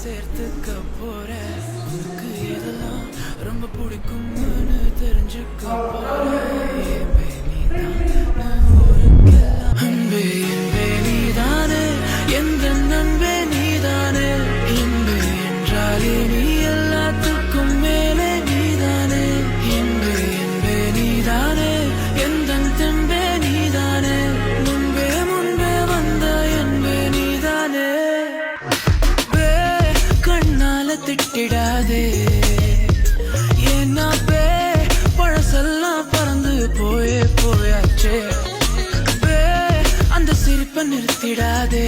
சேர்த்துக்க போற உனக்கு இதெல்லாம் ரொம்ப பிடிக்கும்னு தெரிஞ்சுக்க போற அன்பே என்பே நீதானே எந்த நண்பே நீதானே இன்பே என்றாலே நீ எல்லாத்துக்கும் மேலே நீதானே இன்பே என்பே நீதானே எந்த தெம்பே நீதானே முன்பே முன்பே வந்த என்பே நீதானே கண்ணால திட்டிடாதே ஏன்னா பழசெல்லாம் பறந்து போயாச்சே அந்த சிரிப்பை நிறுத்திடாதே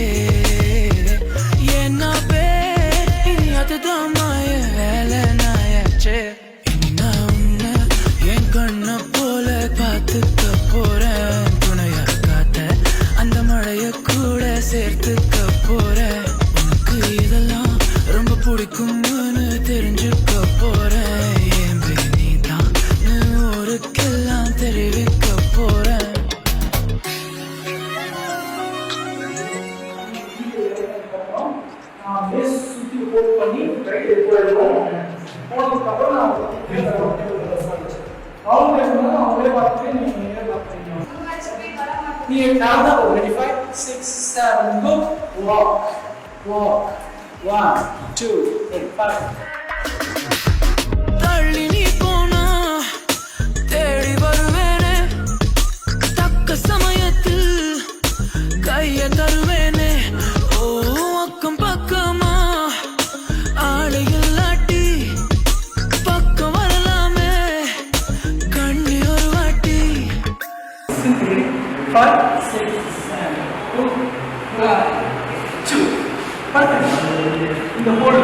ஏன்னா இனி அதுதான் மாய வேலை நாயாச்சே என்ன உன்ன என் கண்ண போல பார்த்துக்க போறேன் துணையா காத்த அந்த மழைய கூட சேர்த்துக்க போறேன் உனக்கு இதெல்லாம் ரொம்ப பிடிக்கும்னு தெரிஞ்சுக்க போறேன் ஏன் நீதான் ஊருக்கெல்லாம் தெரிவிக்க போறேன் பண்ணி போனதுக்கப்புறம் நான் அவங்களே பார்த்துட்டு நீ நான் தான் 25 6 7 go walk 1 2 5 தள்ளி நீ போனா தேடி வருவேனே தக்க சமயத்தில் கைய தருவேனே ஓ அக்கம் பக்கமா ஆளை இல்லாட்டி பக்கம் வரலாமே கண்ணி ஒரு வாட்டி 5 6 7 2 இந்த போர்டு